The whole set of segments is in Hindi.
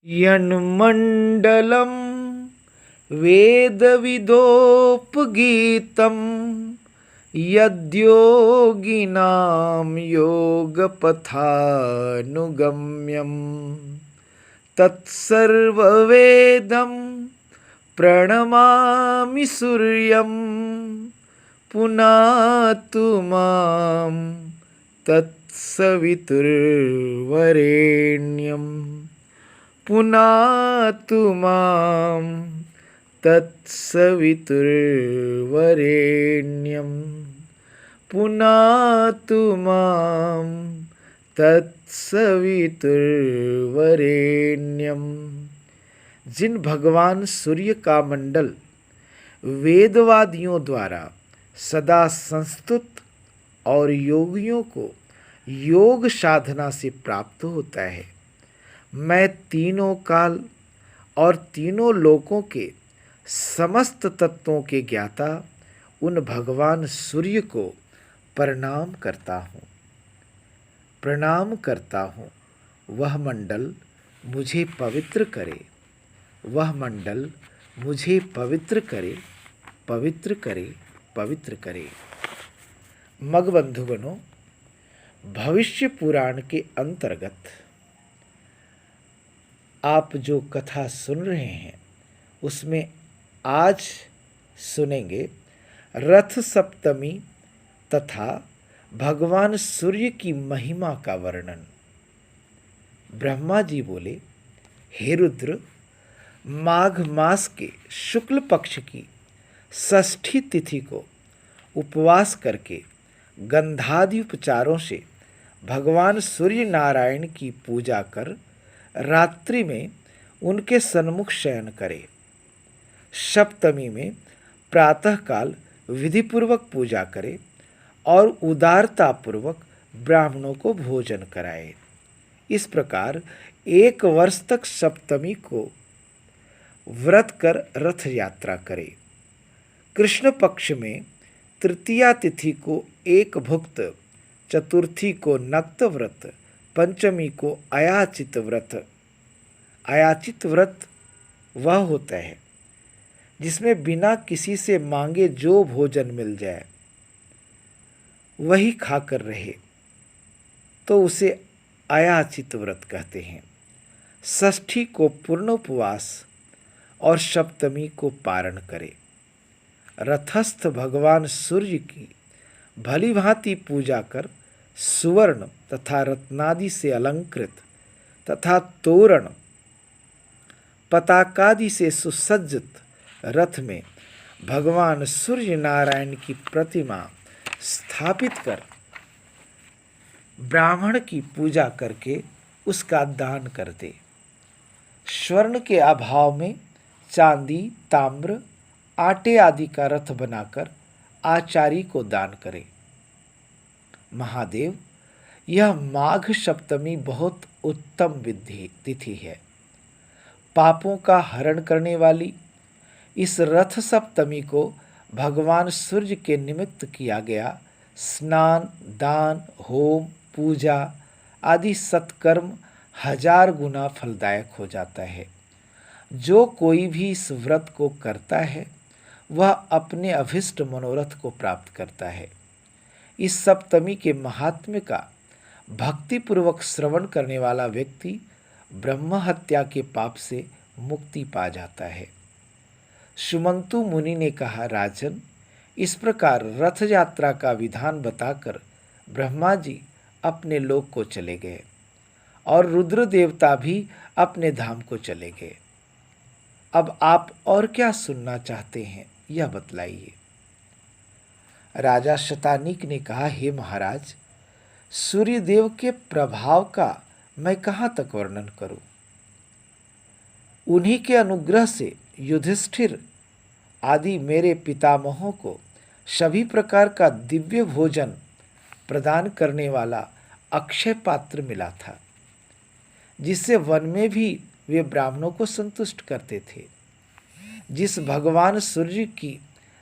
यन्मण्डलं वेदविदोपगीतं यद्योगिनां योगपथानुगम्यं तत्सर्ववेदं प्रणमामि सूर्यं पुनातु मां तत्सवितुर्वरेण्यं पुनातु मां तत्सवितुर्वरेण्यं पुनातु मां तत्सवितुर्वरेण्यम। जिन भगवान सूर्य का मंडल वेदवादियों द्वारा सदा संस्तुत और योगियों को योग साधना से प्राप्त होता है, मैं तीनों काल और तीनों लोकों के समस्त तत्वों के ज्ञाता उन भगवान सूर्य को प्रणाम करता हूँ। वह मंडल मुझे पवित्र करे, वह मंडल मुझे पवित्र करे, पवित्र करे, पवित्र करे। मगबंधुगणों, भविष्य पुराण के अंतर्गत आप जो कथा सुन रहे हैं उसमें आज सुनेंगे रथ सप्तमी तथा भगवान सूर्य की महिमा का वर्णन। ब्रह्मा जी बोले, हे रुद्र, माघ मास के शुक्ल पक्ष की षष्ठी तिथि को उपवास करके गंधादि उपचारों से भगवान सूर्य नारायण की पूजा कर रात्रि में उनके सन्मुख शयन करे। सप्तमी में प्रातःकाल विधिपूर्वक पूजा करे और उदारतापूर्वक ब्राह्मणों को भोजन कराए। इस प्रकार 1 वर्ष तक सप्तमी को व्रत कर रथ यात्रा करे। कृष्ण पक्ष में तृतीया तिथि को एक भुक्त, चतुर्थी को नक्त व्रत, पंचमी को अयाचित व्रत। अयाचित व्रत वह होता है जिसमें बिना किसी से मांगे जो भोजन मिल जाए वही खाकर रहे, तो उसे अयाचित व्रत कहते हैं। षष्ठी को पूर्ण उपवास और सप्तमी को पारण करे। रथस्थ भगवान सूर्य की भली भांति पूजा कर सुवर्ण तथा रत्नादि से अलंकृत तथा तोरण पताकादि से सुसज्जित रथ में भगवान सूर्य नारायण की प्रतिमा स्थापित कर ब्राह्मण की पूजा करके उसका दान कर दे। स्वर्ण के अभाव में चांदी, ताम्र, आटे आदि का रथ बनाकर आचारी को दान करे। महादेव, यह माघ सप्तमी बहुत उत्तम तिथि है। पापों का हरण करने वाली इस रथ सप्तमी को भगवान सूर्य के निमित्त किया गया स्नान, दान, होम, पूजा आदि सत्कर्म 1000 गुना फलदायक हो जाता है। जो कोई भी इस व्रत को करता है वह अपने अभिष्ट मनोरथ को प्राप्त करता है। इस सप्तमी के महात्म्य का भक्तिपूर्वक श्रवण करने वाला व्यक्ति ब्रह्म हत्या के पाप से मुक्ति पा जाता है। सुमंतु मुनि ने कहा, राजन, इस प्रकार रथ यात्रा का विधान बताकर ब्रह्मा जी अपने लोक को चले गए और रुद्र देवता भी अपने धाम को चले गए। अब आप और क्या सुनना चाहते हैं यह बतलाइए। राजा शतानीक ने कहा, हे महाराज, सूर्यदेव के प्रभाव का मैं कहाँ तक वर्णन करूं। उन्हीं के अनुग्रह से युधिष्ठिर आदि मेरे पितामहों को सभी प्रकार का दिव्य भोजन प्रदान करने वाला अक्षय पात्र मिला था, जिससे वन में भी वे ब्राह्मणों को संतुष्ट करते थे। जिस भगवान सूर्य की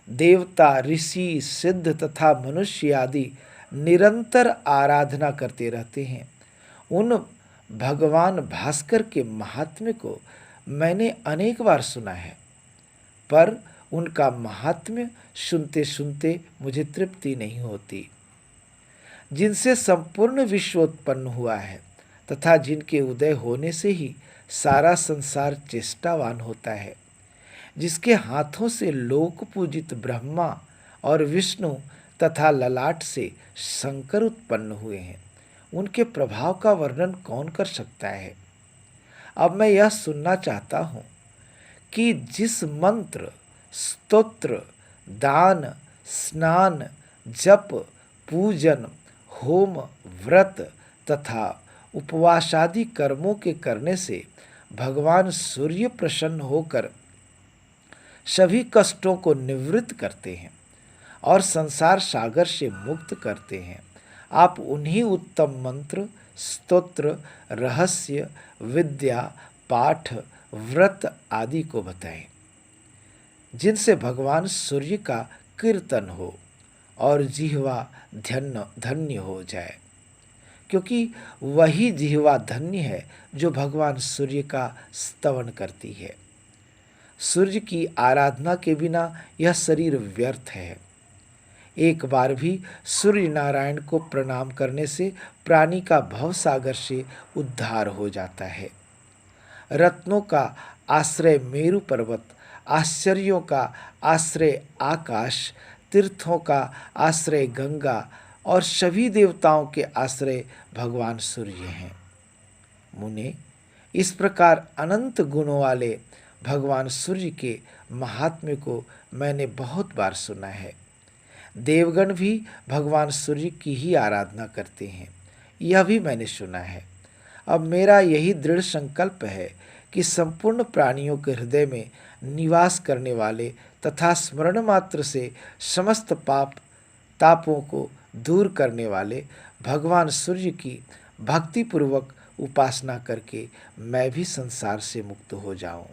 देवता, ऋषि, सिद्ध तथा मनुष्य आदि निरंतर आराधना करते रहते हैं, उन भगवान भास्कर के महात्म्य को मैंने अनेक बार सुना है, पर उनका महात्म्य सुनते सुनते मुझे तृप्ति नहीं होती। जिनसे संपूर्ण विश्व उत्पन्न हुआ है तथा जिनके उदय होने से ही सारा संसार चेष्टावान होता है, जिसके हाथों से लोक पूजित ब्रह्मा और विष्णु तथा ललाट से शंकर उत्पन्न हुए हैं, उनके प्रभाव का वर्णन कौन कर सकता है। अब मैं यह सुनना चाहता हूँ कि जिस मंत्र, स्तोत्र, दान, स्नान, जप, पूजन, होम, व्रत तथा उपवासादि कर्मों के करने से भगवान सूर्य प्रसन्न होकर सभी कष्टों को निवृत्त करते हैं और संसार सागर से मुक्त करते हैं, आप उन्हीं उत्तम मंत्र, स्तोत्र, रहस्य, विद्या, पाठ, व्रत आदि को बताएं, जिनसे भगवान सूर्य का कीर्तन हो और जिह्वा धन्य हो जाए, क्योंकि वही जिह्वा धन्य है जो भगवान सूर्य का स्तवन करती है। सूर्य की आराधना के बिना यह शरीर व्यर्थ है। एक बार भी सूर्य नारायण को प्रणाम करने से प्राणी का भवसागर से उद्धार हो जाता है। रत्नों का आश्रय मेरु पर्वत, आश्चर्यों का आश्रय आकाश, तीर्थों का आश्रय गंगा और सभी देवताओं के आश्रय भगवान सूर्य हैं। मुने, इस प्रकार अनंत गुणों वाले भगवान सूर्य के महात्म्य को मैंने बहुत बार सुना है। देवगण भी भगवान सूर्य की ही आराधना करते हैं, यह भी मैंने सुना है। अब मेरा यही दृढ़ संकल्प है कि संपूर्ण प्राणियों के हृदय में निवास करने वाले तथा स्मरण मात्र से समस्त तापों को दूर करने वाले भगवान सूर्य की भक्तिपूर्वक उपासना करके मैं भी संसार से मुक्त हो जाऊं।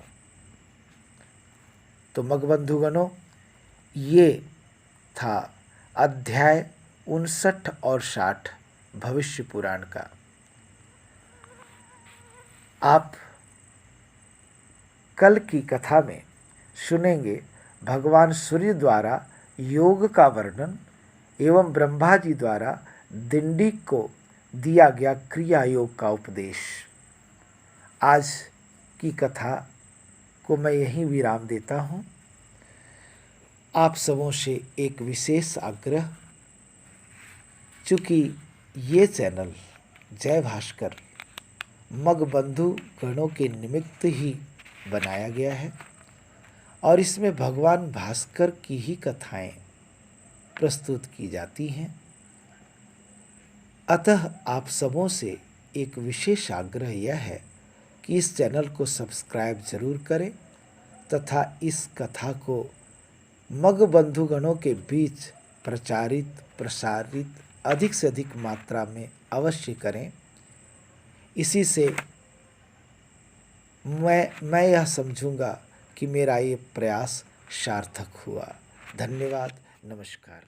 तो मगबंधुगणों, ये था अध्याय 59 और 60 भविष्य पुराण का। आप कल की कथा में सुनेंगे भगवान सूर्य द्वारा योग का वर्णन एवं ब्रह्मा जी द्वारा दिंडीक को दिया गया क्रिया योग का उपदेश। आज की कथा को मैं यहीं विराम देता हूँ। आप सबों से एक विशेष आग्रह, चूँकि ये चैनल जय भास्कर मगबंधु गणों के निमित्त ही बनाया गया है और इसमें भगवान भास्कर की ही कथाएं प्रस्तुत की जाती हैं, अतः आप सबों से एक विशेष आग्रह यह है कि इस चैनल को सब्सक्राइब जरूर करें तथा इस कथा को मगबंधुगणों के बीच प्रसारित अधिक से अधिक मात्रा में अवश्य करें। इसी से मैं यह समझूंगा कि मेरा ये प्रयास सार्थक हुआ। धन्यवाद, नमस्कार।